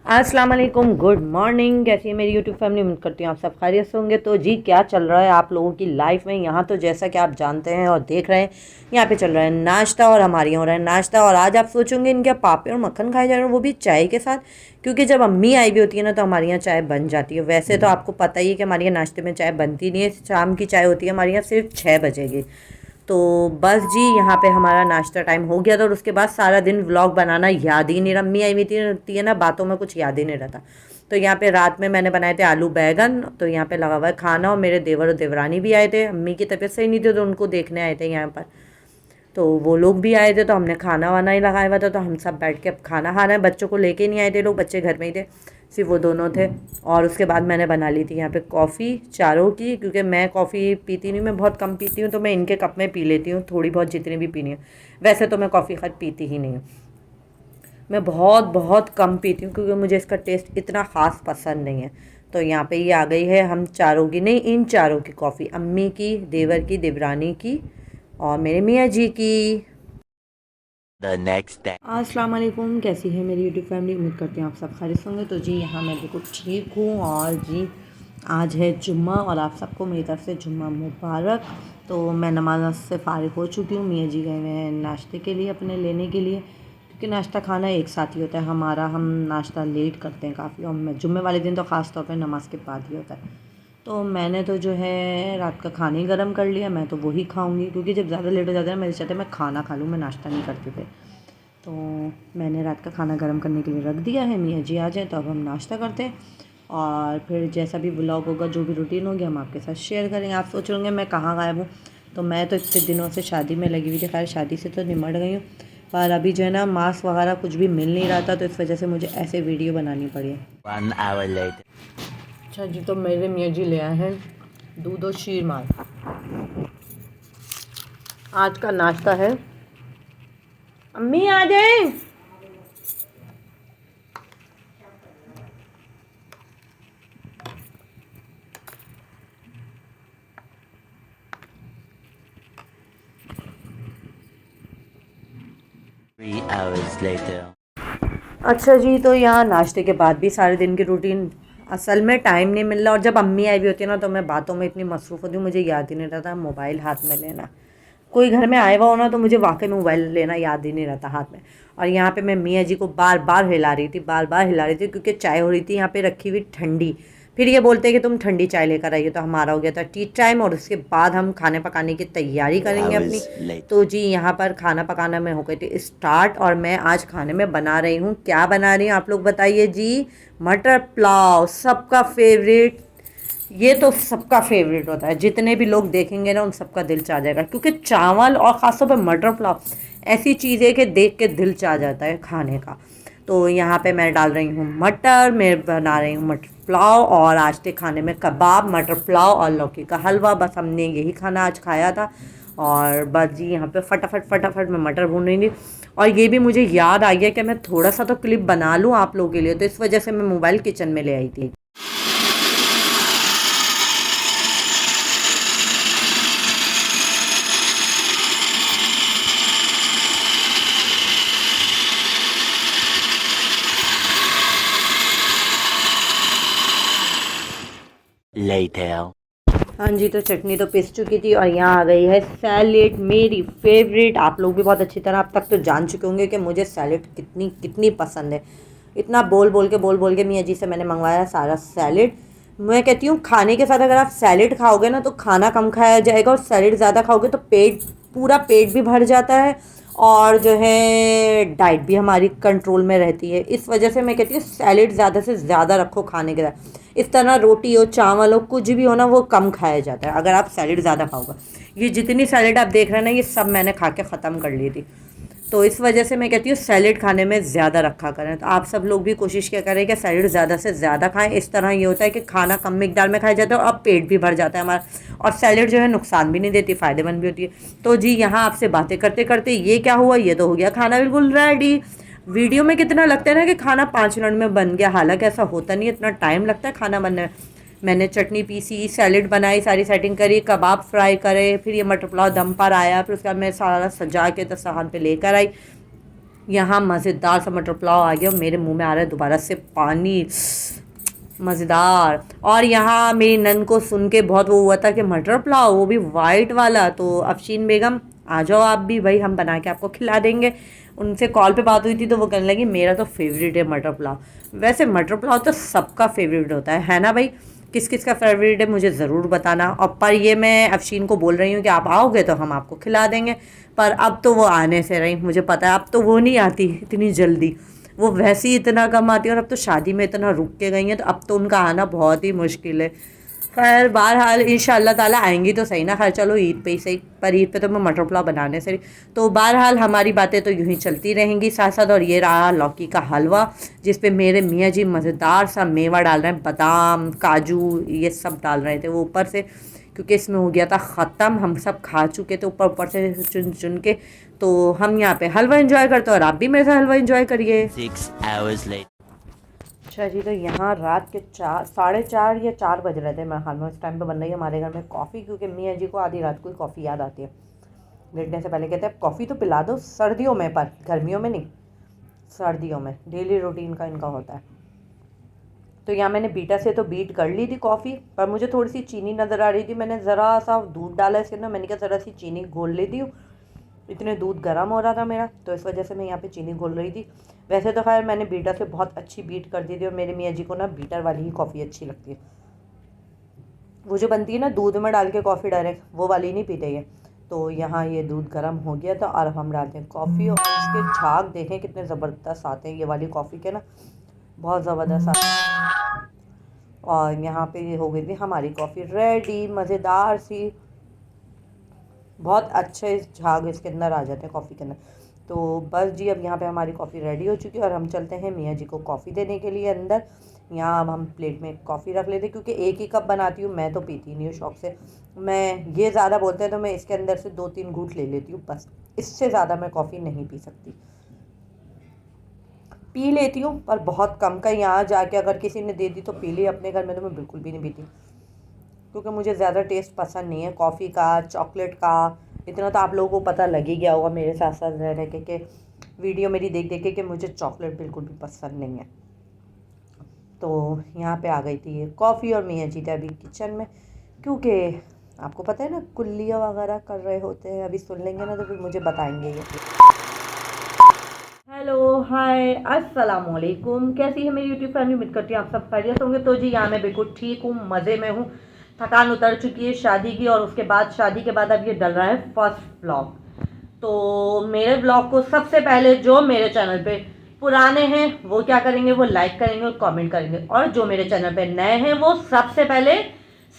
अस्सलाम वालेकुम, good morning. कैसी है मेरी यूट्यूब फैमिली? उम्मीद करती हूँ आप सब खैरियत से होंगे। तो जी क्या चल रहा है आप लोगों की लाइफ में? यहाँ तो जैसा कि आप जानते हैं और देख रहे हैं, यहाँ पे चल रहा है नाश्ता और हमारे यहाँ हो रहा है नाश्ता। और आज आप सोचोगे इनके पापे और मक्खन खाए जा रहे हैं, वो भी चाय के साथ। क्योंकि जब अम्मी आई भी होती है ना तो हमारे यहाँ चाय बन जाती है। वैसे तो आपको पता ही है कि हमारे यहाँ नाश्ते में चाय बनती नहीं है, शाम की चाय होती है हमारे यहाँ सिर्फ 6 बजे। तो बस जी यहाँ पे हमारा नाश्ता टाइम हो गया था और उसके बाद सारा दिन व्लॉग बनाना याद ही नहीं रहा। अम्मी आई हुई थी है ना, बातों में कुछ याद ही नहीं रहता। तो यहाँ पे रात में मैंने बनाए थे आलू बैगन, तो यहाँ पे लगा हुआ है खाना। और मेरे देवर और देवरानी भी आए थे, अम्मी की तबीयत सही नहीं थी तो उनको देखने आए थे यहाँ पर। तो वो लोग भी आए थे तो हमने खाना वाना ही लगाया हुआ था, तो हम सब बैठ के अब खाना खा रहे हैं। बच्चों को लेके नहीं आए थे लोग, बच्चे घर में ही थे, सिर्फ वो दोनों थे। और उसके बाद मैंने बना ली थी यहाँ पे कॉफ़ी चारों की, क्योंकि मैं कॉफ़ी पीती नहीं, मैं बहुत कम पीती हूँ, तो मैं इनके कप में पी लेती हूँ थोड़ी बहुत जितनी भी पीनी है। वैसे तो मैं कॉफ़ी खैर पीती ही नहीं हूँ, मैं बहुत बहुत कम पीती हूँ क्योंकि मुझे इसका टेस्ट इतना ख़ास पसंद नहीं है। तो यहाँ पे ये आ गई है हम चारों की, नहीं इन चारों की कॉफ़ी, अम्मी की, देवर की, देवरानी की और मेरे मियाँ जी की। The next day. अस्सलाम वालेकुम, कैसी है मेरी यूट्यूब फैमिली? उम्मीद करती हूँ आप सब खैरियत से होंगे। तो जी यहाँ मैं बिल्कुल ठीक हूँ। और जी आज है जुम्मा और आप सबको मेरी तरफ से जुम्मा मुबारक। तो मैं नमाज से फ़ारिग हो चुकी हूँ, मियाँ जी गए हुए हैं नाश्ते के लिए अपने लेने के लिए, क्योंकि नाश्ता खाना एक साथ ही होता है हमारा। हम नाश्ता लेट करते हैं काफ़ी, और मैं जुम्मे वाले दिन तो ख़ास तौर पर नमाज के बाद ही होता है। तो मैंने तो जो है रात का खाना ही गर्म कर लिया, मैं तो वही खाऊंगी, क्योंकि जब ज़्यादा लेट हो जाता है मेरे चाहते मैं खाना खा लूँ, मैं नाश्ता नहीं करती फिर। तो मैंने रात का खाना गर्म करने के लिए रख दिया है, मियाँ जी आ जाए तो अब हम नाश्ता करते हैं। और फिर जैसा भी व्लॉग होगा, जो भी रूटीन होगी, हम आपके साथ शेयर करेंगे। आप सोच रहे होंगे मैं कहाँ गायब हूँ, तो मैं तो इतने दिनों से शादी में लगी हुई थी। खैर शादी से तो निमट गई हूँ, पर अभी जो है ना मास्क वगैरह कुछ भी मिल नहीं रहा था, तो इस वजह से मुझे ऐसे वीडियो बनानी पड़ी है। 1 hour later. अच्छा जी, तो मेरे मियाँ जी ले आए हैं दूध और शीर माल। आज का नाश्ता है, अम्मी आ जाए। 3 hours later. अच्छा जी, तो यहाँ नाश्ते के बाद भी सारे दिन की रूटीन, असल में टाइम नहीं मिल रहा। और जब अम्मी आई हुई होती है ना तो मैं बातों में इतनी मसरूफ़ होती हूँ, मुझे याद ही नहीं रहता मोबाइल हाथ में लेना। कोई घर में आया हुआ हो ना तो मुझे वाकई में मोबाइल लेना याद ही नहीं रहता हाथ में। और यहाँ पे मैं मियाँ जी को बार बार हिला रही थी, बार बार हिला रही थी, क्योंकि चाय हो रही थी यहाँ पे रखी हुई ठंडी। फिर ये बोलते हैं कि तुम ठंडी चाय लेकर आइए, तो हमारा हो गया था टी टाइम, और उसके बाद हम खाने पकाने की तैयारी करेंगे अपनी। Hours later. तो जी यहाँ पर खाना पकाना में हो गई थी स्टार्ट, और मैं आज खाने में बना रही हूँ, क्या बना रही हूँ आप लोग बताइए जी? मटर पुलाव, सबका फेवरेट। ये तो सबका फेवरेट होता है, जितने भी लोग देखेंगे ना उन सबका दिल चाह जाएगा, क्योंकि चावल और ख़ासतौर पर मटर पुलाव ऐसी चीज़ है कि देख के दिल चाह जाता है खाने का। तो यहाँ पे मैं डाल रही हूँ मटर, मैं बना रही हूँ मटर पुलाव, और आज के खाने में कबाब, मटर पुलाव और लौकी का हलवा। बस हमने यही खाना आज खाया था। और बस जी यहाँ पे फटाफट फटाफट मैं मटर भून रही थी। और ये भी मुझे याद आ गया कि मैं थोड़ा सा तो क्लिप बना लूँ आप लोगों के लिए, तो इस वजह से मैं मोबाइल किचन में ले आई थी। Later. हाँ जी, तो चटनी तो पिस चुकी थी और यहाँ आ गई है सैलेड, मेरी फेवरेट। आप लोग भी बहुत अच्छी तरह अब तक तो जान चुके होंगे कि मुझे सैलेड कितनी कितनी पसंद है। इतना बोल बोल के मियाँ जी से मैंने मंगवाया सारा सैलेड। मैं कहती हूँ खाने के साथ अगर आप सैलेड खाओगे ना तो खाना कम खाया जाएगा, और सैलेड ज़्यादा खाओगे तो पेट, पूरा पेट भी भर जाता है, और जो है डाइट भी हमारी कंट्रोल में रहती है। इस वजह से मैं कहती हूँ सैलेड ज़्यादा से ज़्यादा रखो खाने के साथ। इस तरह रोटी हो, चावल हो, कुछ भी हो ना, वो कम खाया जाता है अगर आप सैलेड ज़्यादा खाओगे। ये जितनी सैलेड आप देख रहे हैं ना, ये सब मैंने खा के ख़त्म कर ली थी। तो इस वजह से मैं कहती हूँ सैलेड खाने में ज़्यादा रखा करें। तो आप सब लोग भी कोशिश क्या करें कि सैलेड ज़्यादा से ज़्यादा खाएं। इस तरह ये होता है कि खाना कम मिकदार में खाया जाता है और अब पेट भी भर जाता है हमारा, और सैलेड जो है नुकसान भी नहीं देती, फ़ायदेमंद भी होती है। तो जी यहाँ आपसे बातें करते करते ये क्या हुआ, ये तो हो गया खाना बिल्कुल रेडी। वीडियो में कितना लगता है ना कि खाना 5 मिनट में बन गया, हालांकि ऐसा होता नहीं है, इतना टाइम लगता है खाना बनने में। मैंने चटनी पीसी, सैलेड बनाई, सारी सेटिंग करी, कबाब फ्राई करे, फिर ये मटर पुलाव दम पर आया, फिर उसके बाद मैं सारा सजा के दस्तरखान पे लेकर आई। यहाँ मज़ेदार सा मटर पुलाव आ गया और मेरे मुंह में आ रहा है दोबारा से पानी, मज़ेदार। और यहाँ मेरी नन को सुन के बहुत वो हुआ था कि मटर पुलाव, वो भी वाइट वाला। तो अफशीन बेगम आ जाओ आप भी भाई, हम बना के आपको खिला देंगे। उनसे कॉल पे बात हुई थी तो वो कहने लगी मेरा तो फेवरेट है मटर पुलाव। वैसे मटर पुलाव तो सबका फेवरेट होता है ना भाई? किस किस का फेवरेट है मुझे ज़रूर बताना। और पर ये मैं अफशीन को बोल रही हूँ कि आप आओगे तो हम आपको खिला देंगे, पर अब तो वो आने से रही, मुझे पता है अब तो वो नहीं आती इतनी जल्दी, वो वैसे ही इतना कम आती है। और अब तो शादी में इतना रुक के गई हैं तो अब तो उनका आना बहुत ही मुश्किल है। खैर बहरहाल इंशाअल्लाह ताला आएंगी तो सही ना। खैर चलो ईद पे ही सही, पर ईद पे तो मैं मटर पुलाव बनाने से तो बहरहाल हमारी बातें तो यूँ ही चलती रहेंगी साथ साथ। और ये रहा लौकी का हलवा जिस पे मेरे मियाँ जी मज़ेदार सा मेवा डाल रहे हैं, बादाम काजू ये सब डाल रहे थे वो ऊपर से, क्योंकि इसमें हो गया था ख़त्म, हम सब खा चुके थे ऊपर ऊपर से चुन चुन के। तो हम यहाँ पे हलवा एंजॉय करते हैं और आप भी मेरे साथ हलवा एंजॉय करिए। 6 hours later. अच्छा जी, तो यहाँ रात के 4, 4:30 या 4 बज रहे थे मेरे ख्याल में। उस टाइम पे बन रही है हमारे घर में कॉफ़ी, क्योंकि मियाँ जी को आधी रात को ही कॉफ़ी याद आती है। लेटने से पहले कहते हैं कॉफ़ी तो पिला दो, सर्दियों में, पर गर्मियों में नहीं, सर्दियों में डेली रूटीन का इनका होता है। तो यहाँ मैंने बीटा से तो बीट कर ली थी कॉफ़ी, पर मुझे थोड़ी सी चीनी नज़र आ रही थी। मैंने ज़रा सा दूध डाला इसके अंदर, मैंने कहा ज़रा सी चीनी घोल लेती हूँ। इतने दूध गर्म हो रहा था मेरा, तो इस वजह से मैं यहाँ पे चीनी घोल रही थी। वैसे तो खैर मैंने बीटा से बहुत अच्छी बीट कर दी थी, और मेरे मियाँ जी को ना बीटर वाली ही कॉफ़ी अच्छी लगती है। वो जो बनती है ना दूध में डाल के कॉफ़ी डायरेक्ट, वो वाली नहीं पीते ये। तो यहाँ ये दूध गर्म हो गया था और हम डालते हैं कॉफ़ी, और इसके झाग देखें कितने ज़बरदस्त आते हैं ये वाली कॉफ़ी के ना, बहुत ज़बरदस्त आते हैं। और यहाँ पे ये हो गई थी हमारी कॉफ़ी रेडी, मज़ेदार सी, बहुत अच्छे झाग इसके अंदर आ जाते हैं कॉफ़ी के अंदर। तो बस जी अब यहाँ पे हमारी कॉफ़ी रेडी हो चुकी है और हम चलते हैं मियाँ जी को कॉफ़ी देने के लिए अंदर। यहाँ अब हम प्लेट में कॉफ़ी रख लेते, क्योंकि एक ही कप बनाती हूँ मैं, तो पीती नहीं हूँ शौक़ से। मैं ये ज़्यादा बोलते हैं तो मैं इसके अंदर से 2-3 घूंट ले लेती हूँ बस, इससे ज़्यादा मैं कॉफ़ी नहीं पी सकती। पी लेती हूँ पर बहुत कम का, यहाँ जाके अगर किसी ने दे दी तो पी ली, अपने घर में तो मैं बिल्कुल भी नहीं पीती, क्योंकि मुझे ज़्यादा टेस्ट पसंद नहीं है कॉफ़ी का, चॉकलेट का। इतना तो आप लोगों को पता लग ही गया होगा मेरे साथ साथ रह रह के वीडियो मेरी देख देख के कि मुझे चॉकलेट बिल्कुल भी पसंद नहीं है। तो यहाँ पे आ गई थी ये कॉफ़ी, और मियाँ जी थे अभी किचन में, क्योंकि आपको पता है ना कुल्लियाँ वगैरह कर रहे होते हैं। अभी सुन लेंगे ना तो फिर मुझे बताएंगे ये। हेलो हाय अस्सलाम वालेकुम, कैसी है मेरी यूट्यूब फैमिली? उम्मीद करती हूँ आप सब खैरियत होंगे। तो जी यहाँ मैं बिल्कुल ठीक हूँ, मज़े में हूँ। थकान उतर चुकी है शादी की, और उसके बाद शादी के बाद अब ये डल रहा है फर्स्ट व्लॉग। तो मेरे व्लॉग को सबसे पहले जो मेरे चैनल पे पुराने हैं वो क्या करेंगे, वो लाइक करेंगे और कमेंट करेंगे, और जो मेरे चैनल पे नए हैं वो सबसे पहले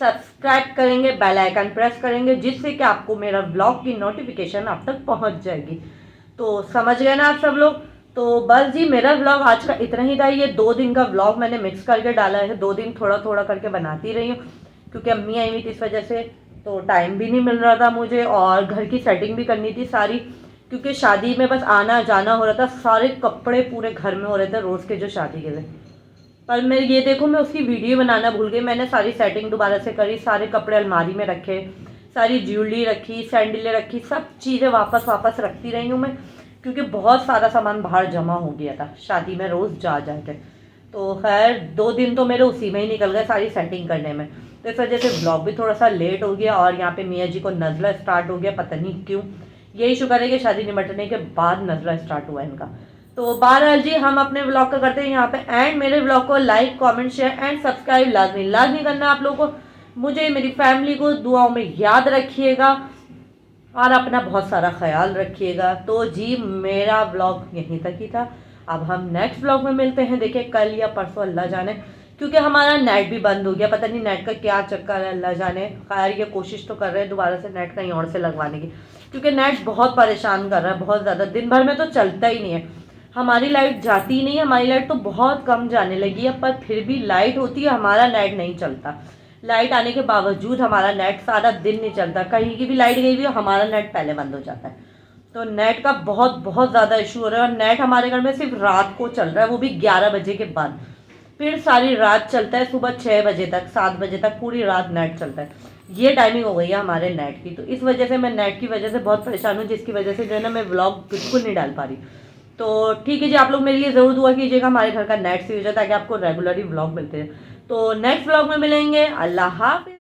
सब्सक्राइब करेंगे, बेल आइकन प्रेस करेंगे, जिससे कि आपको मेरा व्लॉग की नोटिफिकेशन आप तक पहुंच जाएगी। तो समझ गए ना आप सब लोग? तो बस जी मेरा व्लॉग आज का इतना ही था। ये 2 दिन का व्लॉग मैंने मिक्स करके डाला है, 2 दिन थोड़ा थोड़ा करके बनाती रही हूँ, क्योंकि अम्मी आई हुई थी इस वजह से, तो टाइम भी नहीं मिल रहा था मुझे, और घर की सेटिंग भी करनी थी सारी, क्योंकि शादी में बस आना जाना हो रहा था, सारे कपड़े पूरे घर में हो रहे थे रोज़ के जो शादी के थे। पर मैं ये देखो मैं उसकी वीडियो बनाना भूल गई। मैंने सारी सेटिंग दोबारा से करी, सारे कपड़े अलमारी में रखे, सारी ज्वेलरी रखी, सैंडलें रखी, सब चीज़ें वापस वापस रखती रही हूँ मैं, क्योंकि बहुत सारा सामान बाहर जमा हो गया था शादी में रोज़ जा के। तो खैर 2 दिन तो मेरे उसी में ही निकल गए सारी सेटिंग करने में। तो इस वजह से ब्लॉग भी थोड़ा सा लेट हो गया, और यहाँ पे मियाँ जी को नज़ला स्टार्ट हो गया, पता नहीं क्यों। यही शुक्र है कि शादी निपटने के बाद नज़ला स्टार्ट हुआ इनका। तो बहरहाल जी हम अपने ब्लॉग का करते हैं यहाँ पे एंड। मेरे ब्लॉग को like comment share and subscribe लाजमी लाजमी करना आप लोगों को। मुझे मेरी फैमिली को दुआओं में याद रखिएगा, और अपना बहुत सारा ख्याल रखिएगा। तो जी मेरा ब्लॉग यहीं तक ही था। अब हम नेक्स्ट ब्लॉग में मिलते हैं, देखिए कल या परसों, अल्लाह जाने, क्योंकि हमारा नेट भी बंद हो गया, पता नहीं नेट का क्या चक्कर है, अल्लाह जाने। खैर ये कोशिश तो कर रहे हैं दोबारा से नेट कहीं और से लगवाने की, क्योंकि नेट बहुत परेशान कर रहा है, बहुत ज़्यादा। दिन भर में तो चलता ही नहीं है, हमारी लाइट जाती ही नहीं है। हमारी लाइट तो बहुत कम जाने लगी है, पर फिर भी लाइट होती है, हमारा नेट नहीं चलता। लाइट आने के बावजूद हमारा नेट सारा दिन नहीं चलता, कहीं की भी लाइट गई हुई है हमारा नेट पहले बंद हो जाता है। तो नेट का बहुत बहुत ज़्यादा इशू हो रहा है, और नेट हमारे घर में सिर्फ रात को चल रहा है, वो भी 11 बजे के बाद, फिर सारी रात चलता है, सुबह 6 बजे तक 7 बजे तक पूरी रात नेट चलता है। ये टाइमिंग हो गई है हमारे नेट की। तो इस वजह से मैं नेट की वजह से बहुत परेशान हूँ, जिसकी वजह से जो है ना मैं व्लॉग बिल्कुल नहीं डाल पा रही। तो ठीक है जी, आप लोग मेरे लिए ज़रूर दुआ कीजिएगा हमारे घर का नेट सही हो जाए ताकि आपको रेगुलरली व्लॉग मिलते हैं। तो नेक्स्ट व्लॉग में मिलेंगे। अल्लाह हाफिज़।